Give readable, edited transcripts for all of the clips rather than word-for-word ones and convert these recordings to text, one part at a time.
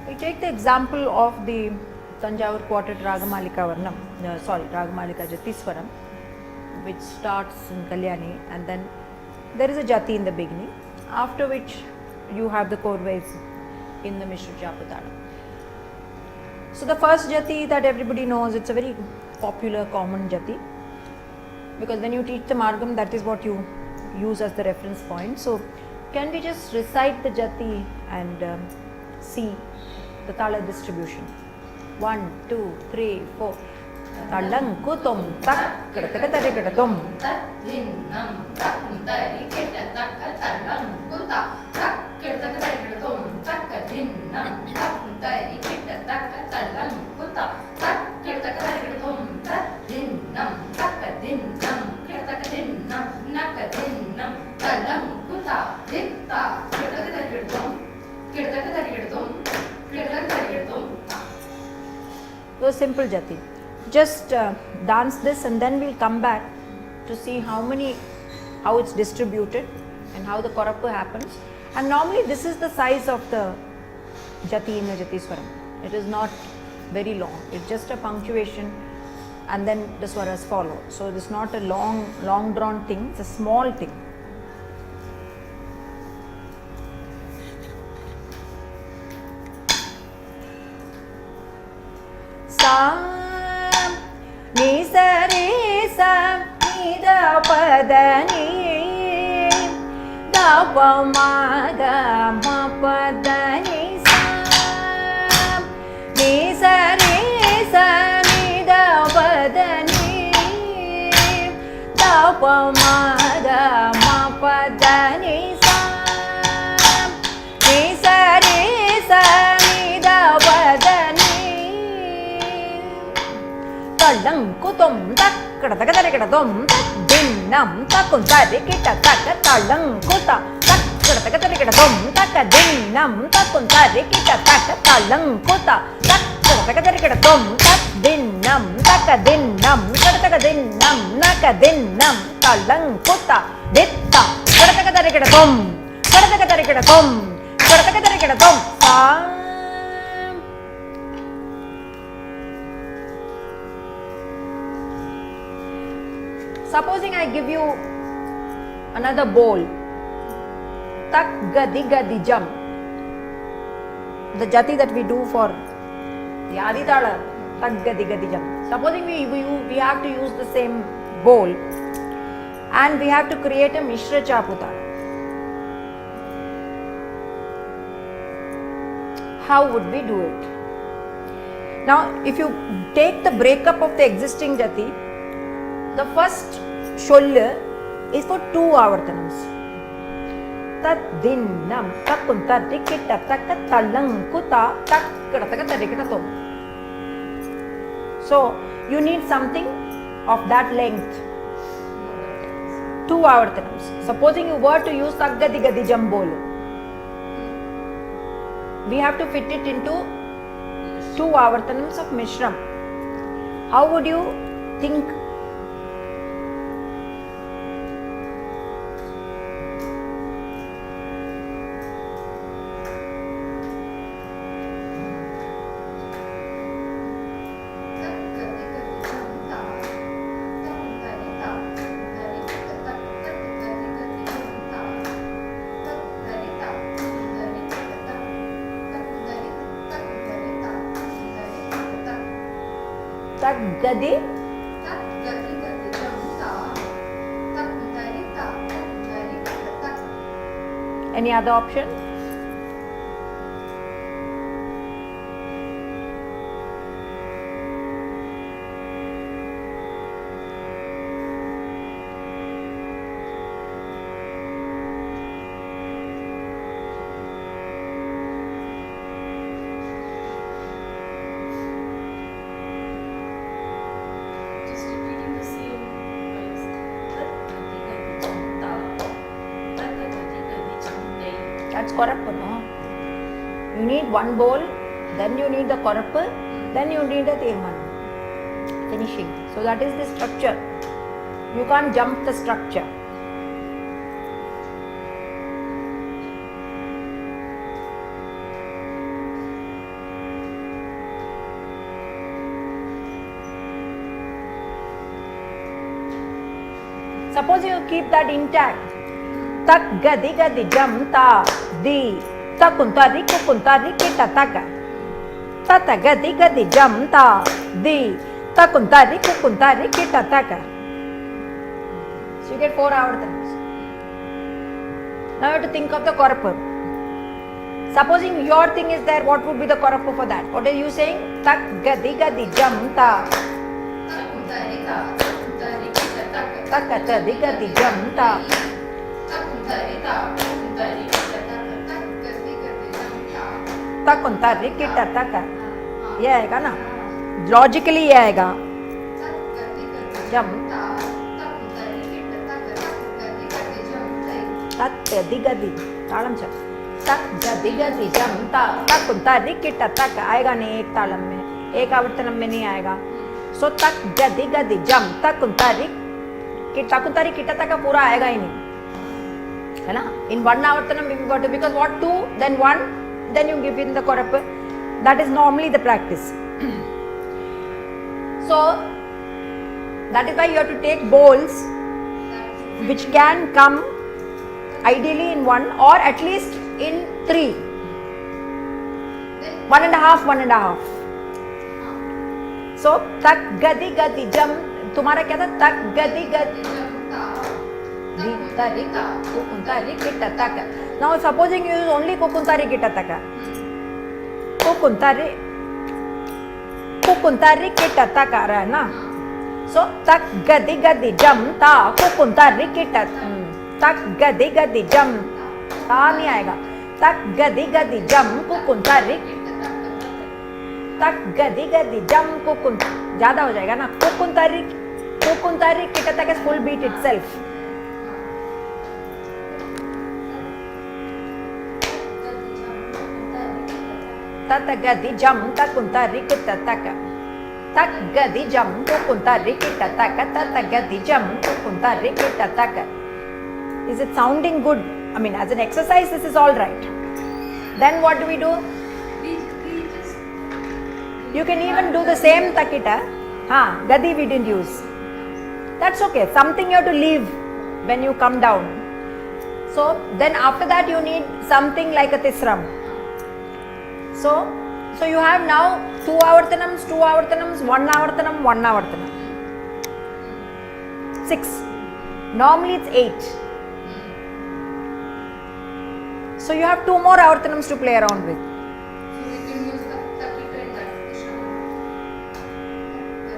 We take the example of the Tanjavur quartet Ragamalika Varnam, Ragamalika Jatiswaram, which starts in Kalyani, and then there is a Jati in the beginning, after which you have the chorways in the Mishra Chaputala. So the first Jati that everybody knows, it's a very popular, common Jati, because when you teach the Margam, that is what you use as the reference point. So can we just recite the Jati and see the Tala distribution? 1, 2, 3, 4. Talang kutum tak kadatum tak dinnam tak dari kita tak talang kuta tak kadatum tak dinnam tak dari kita tak talang kuta tak kadatum tak dinnam tak dinnam kadatum nak dinnam talang kuta ditta kadatum So simple Jati. Just dance this and then we'll come back to see how it's distributed and how the Korappu happens. And normally this is the size of the Jati in the Jatiswaram. It is not very long. It's just a punctuation and then the swaras follow. So it is not a long drawn thing. It's a small thing. Ni sa re sa ni da pa da ni da pa ma ga ma pa da ni sa re sa ni da pa da ni da pa ma ga ma pa da ni sa re sa ni da pa da ni talang kutum tak kadakadum tak dinnam takun tari kita tak talang kuta tak kadakadum tak dinnam takun tari kita tak talang kuta tak kadakadum tak dinnam nak dinnam talang kuta ditta kadakadum sa. Supposing I give you another bowl, tak gadi gadi jam, the Jati that we do for the Aditala, tak gadi gadi jam. Supposing we have to use the same bowl and we have to create a Mishra Chaputala. How would we do it? Now, if you take the breakup of the existing Jati, the first sholla is for 2 avartanams. Tat dinnam takun tarikita takka talang kuta tak kadataka tarikitatum. So you need something of that length. 2 avartanams. Supposing you were to use taggadi gadi jambol, we have to fit it into 2 avartanams of Mishram. How would you think? Gadi. Any other option? That's korappu, no? You need one bowl, then you need the korappu, then you need the tirmanam. Finishing. So that is the structure. You can't jump the structure. Suppose you keep that intact. Tak gadi gadi jam ta di takuntari kukuntari kita taka. Tata gadi gadi jam ta di takuntari kukuntari kita taka. So you get 4 avartanams. Now you have to think of the korappu. Supposing your thing is there, what would be the korappu for that? What are you saying? Tak gadi gadi jam ta. Taka gadi gadi jam ta. takuntari kita taka. ये आएगा ना, logically ये आएगा. जम तक गदी गदी तालम चल. तक गदी गदी जम ता तकुंतारी किटा तक आएगा नहीं एक तालम में, एक आवर्तनम में नहीं आएगा. सो तक गदी गदी जम तकुंतारी किटा तक पूरा आएगा ही नहीं, है ना. इन वन आवर्तनम because what 2 then 1 then you give in the korappu. That is normally the practice. So that is why you have to take bowls which can come ideally in 1 or at least in 3. 1.5. So tak gadi gadi jam तुम्हारा क्या था? तक गदी गदी kukuntari kita taka. Now supposing you use only kukuntari kita taka. कुकुंतारी किटा तक आ रहा है ना. सो तक गदी गदी जम ता कुकुंतारी किटा. तक गदी गदी जम ता नहीं आएगा. तक गदी गदी जम कुकुंतारी. तक गदी गदी जम कुकुं ज्यादा हो जाएगा ना. कुकुंतारी किटा तक इज फुल बीट इटसेल्फ. तत गदी जम तकुंतारी किटा तक. तक गदी जम कुकुंतारी किटा तक. तत गदी जम कुकुंतारी किटा तक. Is it sounding good? I mean, as an exercise, this is all right. Then what do we do? You can even do the same takita. Gadi we didn't use. That's okay. Something you have to leave when you come down. So then after that you need something like a tisram. So you have now 2 avartanams, 1 avartanam. 6. Normally it's 8. So you have 2 more avartanams to play around with.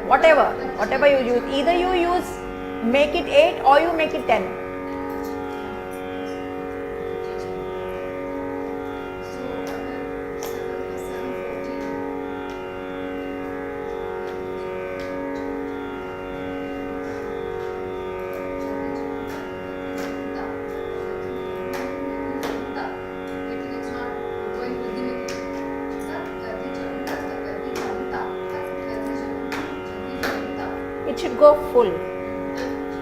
Whatever you use. Either you make it 8 or you make it 10. It should go full.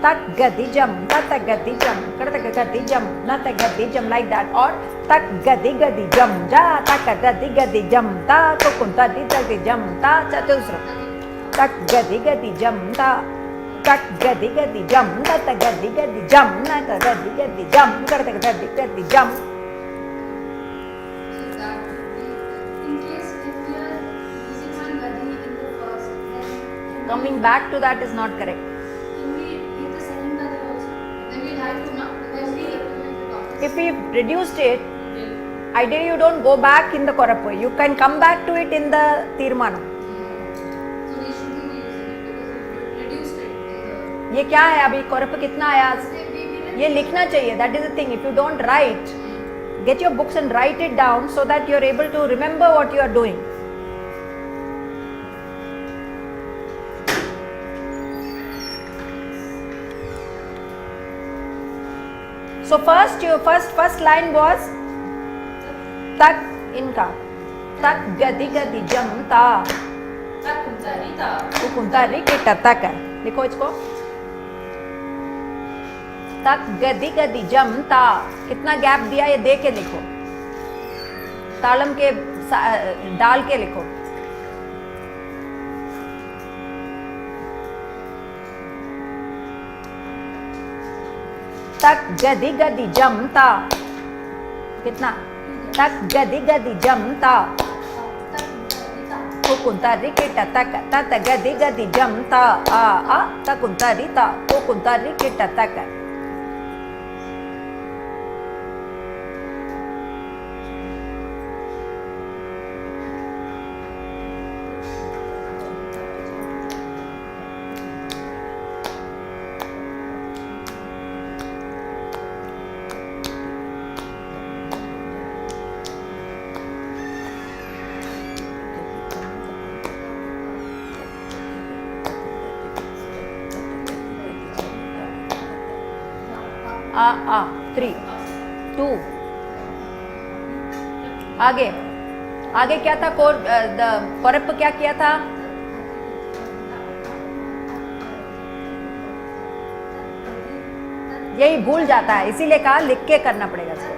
Tak gadi jam, tata gadi jam, karta gadi jam, nata gadi jam, like that. Or tak gadi gadi jam, ja taka gadi jam, ta kukunta gadi jam, ta chatusra. Tak gadi jam, ta tak gadi jam, nata gadi jam, nata gadi jam, karta gadi jam. Coming back to that is not correct. Can we hit the second gadi also? Then we have to now. If we reduced it, ideally you don't go back in the korappu. You can come back to it in the tirmanam. So we shouldn't be using it because we reduced it. ये क्या है अभी korappu कितना आया? ये लिखना चाहिए. That is the thing. If you don't write, get your books and write it down so that you are able to remember what you are doing. So first line was तक इनका तक गदि गदि जमता कुंता री के तक है, लिखो इसको तक गदि गदि जमता, कितना गैप दिया ये दे के लिखो, तालम के डाल के लिखो। तक गदि गदि जमता, कितना तक गदि गदि जमता कुंता री के तक तत गदि गदि जमता आ तकुंता री ता कुंता री के तक। आ 3 2 आगे आगे क्या था, कोरप क्या किया था, यही भूल जाता है, इसीलिए कहा लिख के करना पड़ेगा इसको।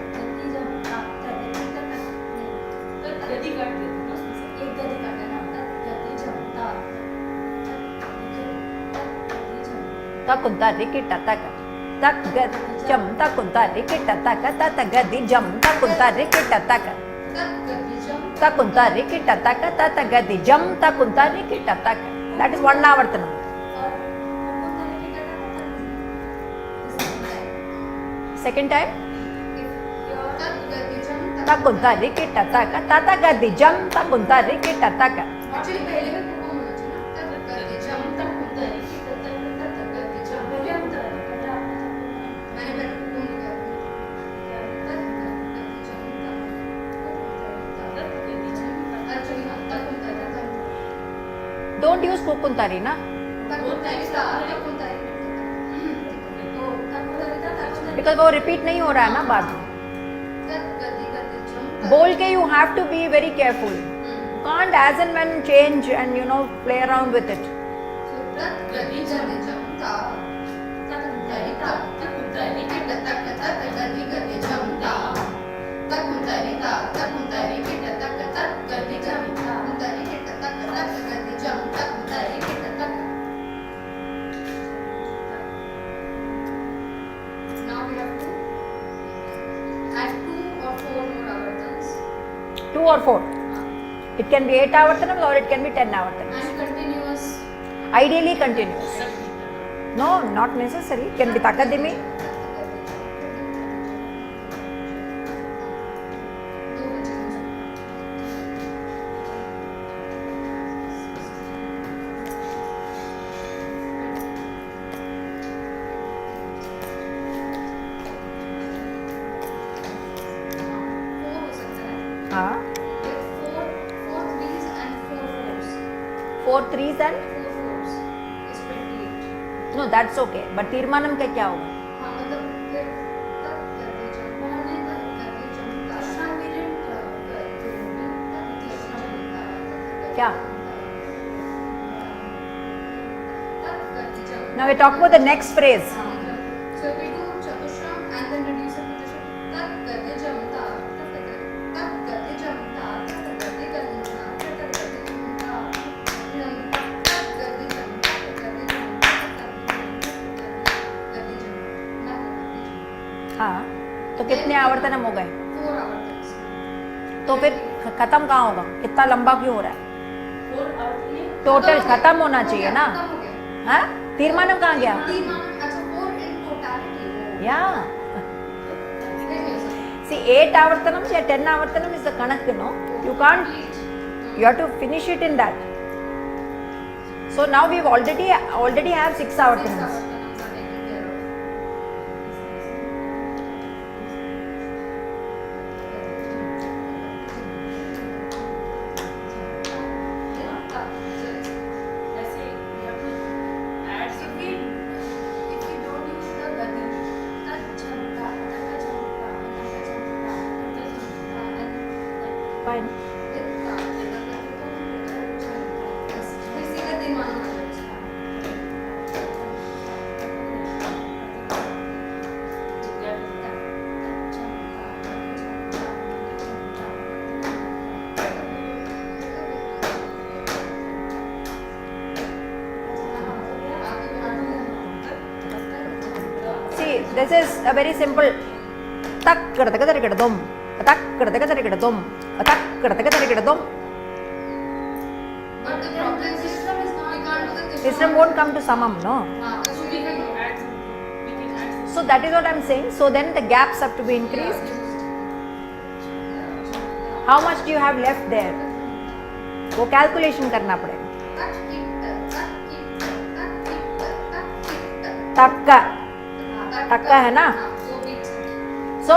कुंता रिकी टतक तक गद जम कुंता रिकी टतक तत गदि जम कुंता रिकी टतक कुंता रिकी टतक तत गदि जम कुंता रिकी टतक। दैट इज वन आवर्तनम। सेकंड टाइम कुंता रिकी टतक तत गदि जम कुंता रिकी टतक। एक्चुअली पहले में कुकुम होना चाहिए ना, तब गदि जम तक कुंता रिकी टतक तत गदि जम पहले हम मैंने पहले कुकुम लिखा तत गदि जम तक गदि जम एक्चुअली तक कुंता रिकी डोंट यूज कुकुंतारी ना, तक कुंता रिकी तक कुंता रिकी तो तक कुंता रिकी तक बिकॉज वो रिपीट नहीं हो रहा है ना बाद में। तत गदि गदि जम बोल के you have to be very careful, can't as and when change and play around with it. so tat gadi jam ta tat gadi ta tat kuntari ke tat tat gadi gadi jam ta tat kuntari ta tat kuntari ke tat tat gadi jam ta kuntari ke tat tat gadi jam ta kuntari ke tat। now we have to add 2 or 4 more avartans 2 or 4. It can be 8 avartanams or it can be 10 avartanams. and continuous Ideally continuous. No, not necessary. It can be takadimi. हाँ 4 3s and 4 4s is 28। no, that's okay. But तीर्मानम का क्या होगा? हाँ मतलब फिर तक गदि जम हमने तक गदि जम कृष्णा we didn't कृष्णा क्या? तक गदि जम। Now we talk about the next phrase. so if we do चतुश्रम and then reduce it to the तक गदि जमता तक गदि जमता तक गदि जमता तक गदि जमता तक गदि जमता गदि जमता गदि जमता हाँ, तो कितने आवर्तनम हो गए? 4 आवर्तन। तो फिर खत्म कहाँ होगा? इतना लंबा क्यों हो रहा है? टोटल खत्म होना चाहिए ना। खत्म हो गया। हाँ, तीर्मानम कहाँ गया? तीर्मानम अच्छा 4 in totality। या see 8 avartanams या 10 avartanam is the kanak, you can't, you have to finish it in that. So now we've already have 6 avartanams. Fine. See, this is a very simple. Tak kadaka tarikada dom. Tak kadaka tarikada dom. Tak kadaka tarikada dom. But the problem system is not, we can't do the Islam won't come to samam, no? So we can So that is what I'm saying. So then the gaps have to be increased. How much do you have left there? वो calculation करना पड़ेगा. तक्का तक्का है ना. So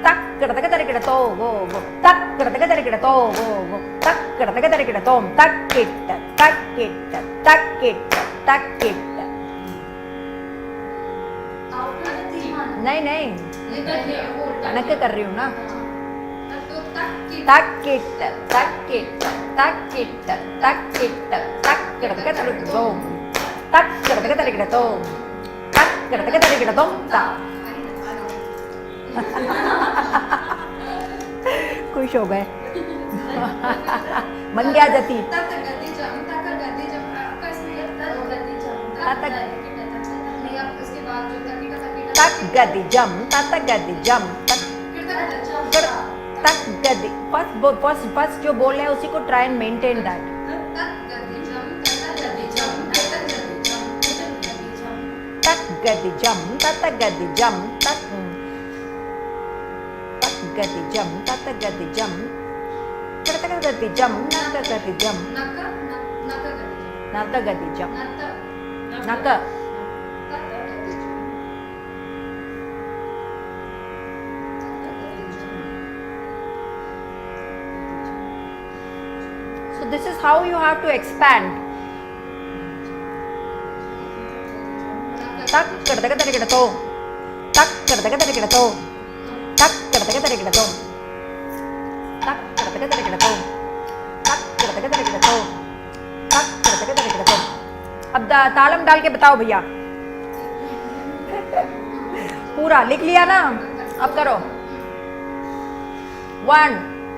tak kadaka tarikada to go go. Tak kadaka tarikada to go go. Tak kadaka tarikada tom. Tak kitta tak kitta tak kitta tak kitta. नहीं नहीं कनक कर रही हूँ ना. tak kitta tak kitta tak kitta tak kitta tak kadaka tarikada tom. Tak kadaka tarikada tom. Tak kadaka tarikada tom ta. खुश हो गए. मन गया जती. तक गति जम तक गति जम तक गति. फर्स्ट जो बोल रहे हैं उसी को ट्राई एंड मेंटेन दैट. तक गति जम तक गति जम तक gati jam tata gati jam kadaka gati jam naka gati jam naka gati jam naka. So this is how you have to expand. Tak kadaka tarikada to. Tak kadaka tarikada to. Tak kadaka tarikada to. Tak kadaka tarikada to. Tak kadaka tarikada to. Tak kadaka tarikada to. अब तालम डाल के बताओ भैया. पूरा लिख लिया ना. अब करो. 1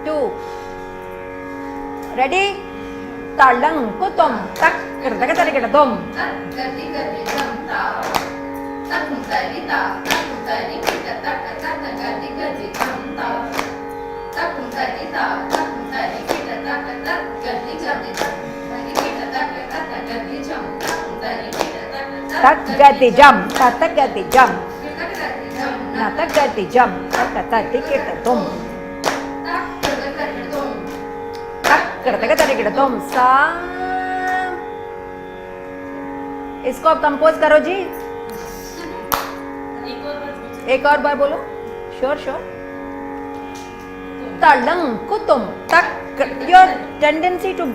2 ready. Talang कुतुम tak kadaka tarikada tom. Tak gati jam tata gati jam nata gati jam tata tarikada tom. Tak kadaka tarikada tom सा. इसको अब कंपोज करो जी. एक और बार बोलो. Sure sure. तालंग कुतुम तक. योर टेंडेंसी टू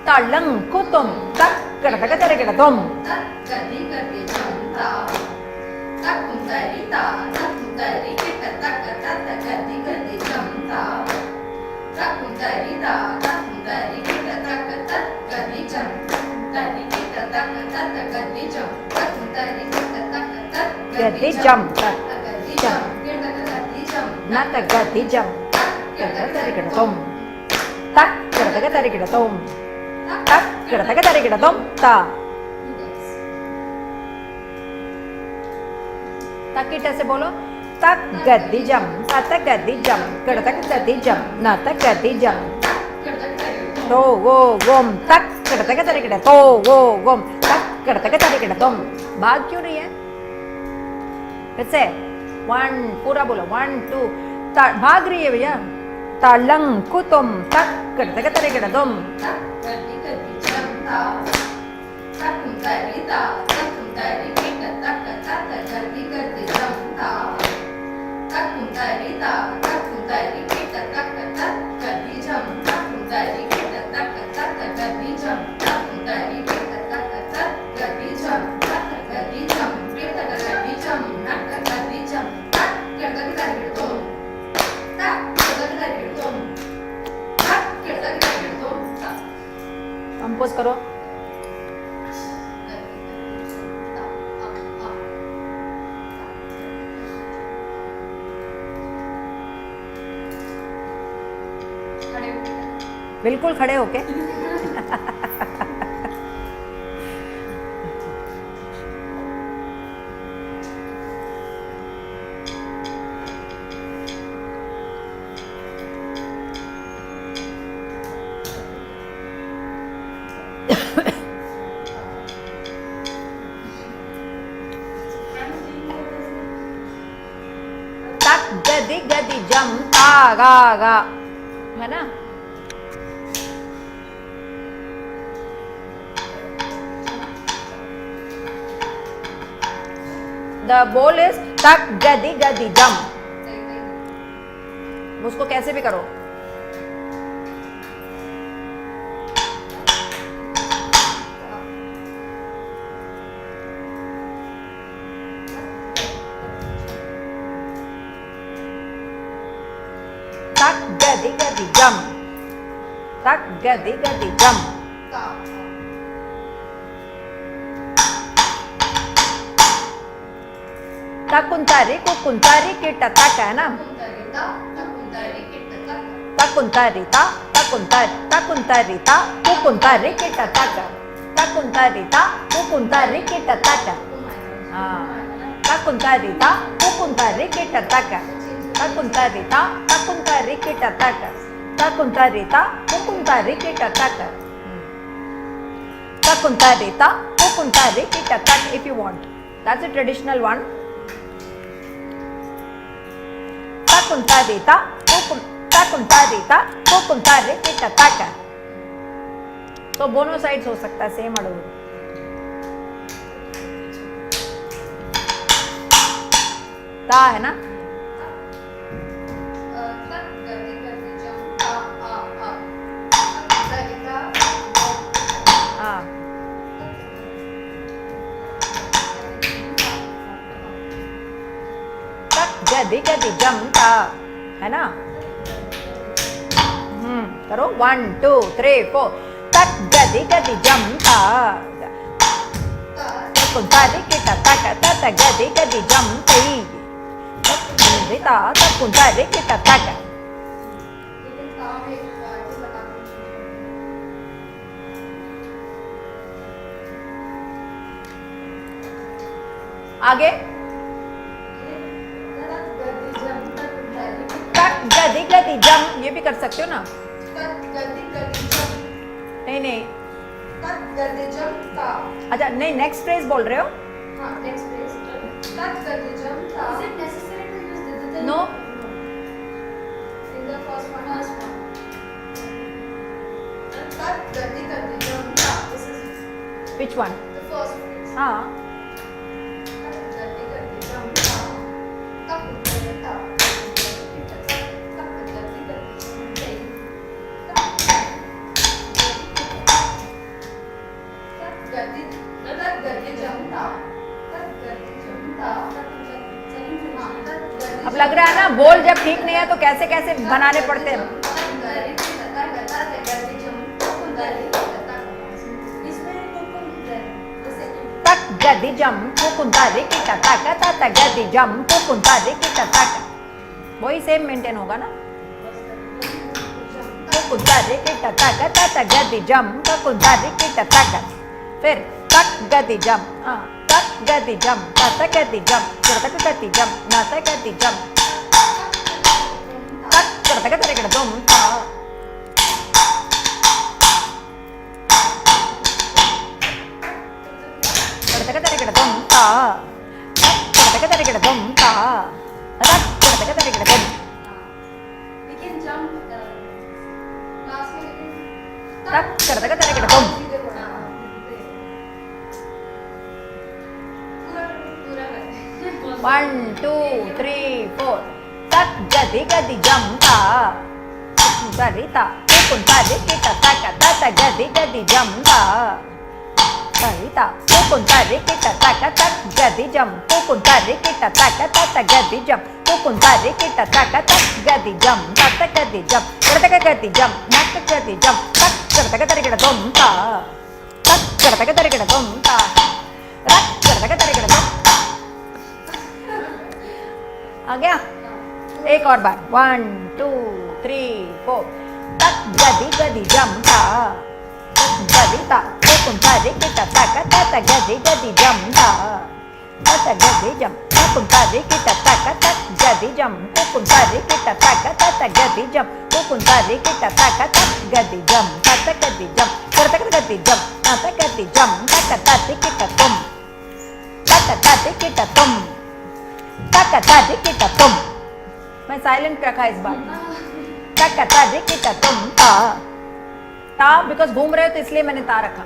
तालंग कुतुम तक kadaka tarikada tom. Gati jam tak jam nata gati jam kadaka tarikada tom. Tak kadaka tarikada tom. Tak kadaka tarikada tom ta. ताकि ऐसे बोलो. tak gati jam tata gati jam kadaka gati jam nata gati jam to go gom tak kadaka tarikada to go gom tak kadaka tarikada tom. भाग क्यों रही है? फिर से 1 पूरा बोलो. 1 2 भाग रही है भैया. तालंग कुतुम तक kadaka tarikada tom. बिल्कुल खड़े होके। तक गदि गदि जम ता गा गा, है ना? The bowl is tak gadi gadi jam. उसको कैसे भी करो। Tak gadi gadi jam. Tak gadi gadi jam. तकुंतारी कुकुंतारी किट तक, है ना? तकुंतारी ता तकुंतारी तकुंतारी ता कुकुंतारी किट तक, तकुंतारी ता कुकुंतारी किट तक, हाँ तकुंतारी ता कुकुंतारी किट तक, तकुंतारी ता तकुंतारी किट तक, तकुंतारी ता कुकुंतारी किट तक, तकुंतारी ता कुकुंतारी किट तक if you want. That's a traditional one. Takuntarita, takuntarita, kukuntarita taka. तो दोनों साइड्स हो सकता है, सेम अड़ू। ता है ना? हाँ गदी गदी जमता, है ना? करो 1 2 3 4 तक गदी गदी जमता, तकुंतारी किट तक तत गदी गदी जमती, तकुंतारिता तकुंतारी किट तक। आगे गदी गदी जम, ये भी कर सकते हो ना? नहीं नहीं, अच्छा नहीं, नेक्स्ट फ्रेज बोल रहे हो? No, which one? हाँ अब लग रहा है ना, बोल जब ठीक नहीं है तो कैसे कैसे बनाने पड़ते हैं। तक गदी जम कुकुंतारी किट तक तत गदी जम कुकुंतारी किट तक, वही सेम मेंटेन होगा ना? कुकुंतारी किट तक तत गदी जम कुकुंतारी किट तक, फिर तक गदी जम, हाँ तक गदी जम तत गदी जम तक गदी जम नात गदी जम, तक तक तक दुम ता, तक तक दुम ता, तक तक दुम ता, तक तक दुम। We can jump last में, तक तक दुम। पूरा 1 2 3 4 तक गदी गदी जमता, कुकुंतारिता कुकुंतारी किट तक तत गदी गदी जमता, तरिता कुकुंतारी किट तक तत गदी जम कुकुंतारी किट तक तत गदी जम कुकुंतारी किट तक तत गदी जम तत गदी जम तक गदी जम नक गदी जम तक तक दुमता, तक तक दुमता, तक तक दुम। आ गया? एक और बार 1 2 3 4 tak gadi gadi jam ta, tak gadi ta, takum tari kita taka tata gadi gadi jam ta, tata gadi jam, takum tari kita taka tak gadi jam, takum tari kita taka tata gadi jam, takum tari kita taka tak gadi jam, tata gadi jam, tata gadi jam, tata gadi jam, tata tati kita tum, tata tati kita tum, tata tati kita tum. मैं silent रखा इस बार ता ता दे के तुम ता because घूम रहे हो तो इसलिए मैंने ता रखा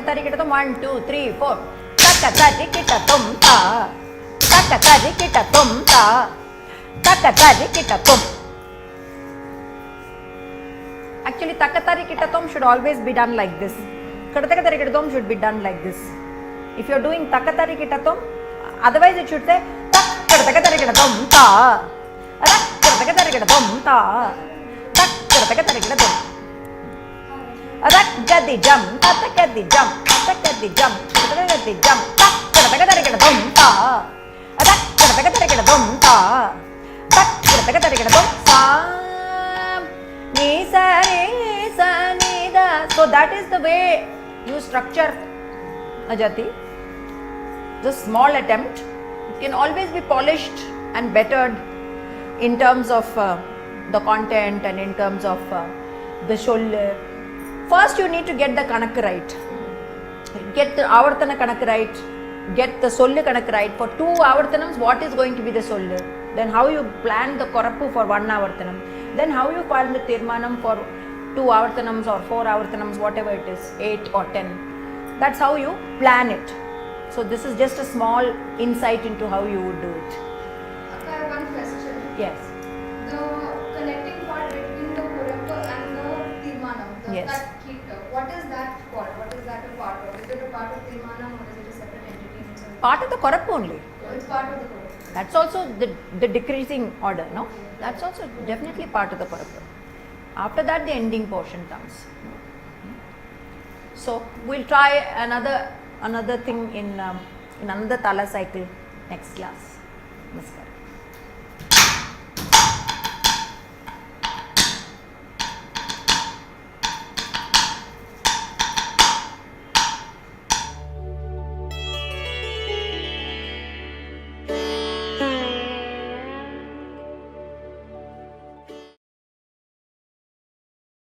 ता रे के तुम 1 2 3 4 ता दे के तुम ता दे के तुम ता दे के तुम actually takatari kitatum should always be done like this kadakatari kitatum should be done like this if you are doing takatari kitatum otherwise it should say kadakatari kitatum ta kadakatari kitatum ta kadakatari kitatum gadi jam gadi jam gadi jam gadi jam kadakatari kitatum ta kadakatari kitatum ta kadakatari kitatum sa ni sa re sa ni da. So that is the way you structure a jati. Just small attempt. It can always be polished and bettered in terms of the content and in terms of the sholle. First you need to get the kanak right. Get the avartana kanak right. Get the solle kanak right. For 2 avartanams, what is going to be the solle? Then how you plan the korappu for 1 avartanam. Then how you plan the tirmanam for 2 avartanams or 4 avartanams, whatever it is, 8 or 10. That's how you plan it. So this is just a small insight into how you would do it. I have one question. Yes. The connecting part between the korappu and the tirmanam, Yes. that kit, what is that called? What is that a part of? Is it a part of tirmanam or is it a separate entity in itself? Part of the korappu only. Oh, it's part of the korappu. That's also the decreasing order, no? That's also definitely part of the korappu. After that the ending portion comes. So we'll try another thing in another tala cycle next class. Namaskar.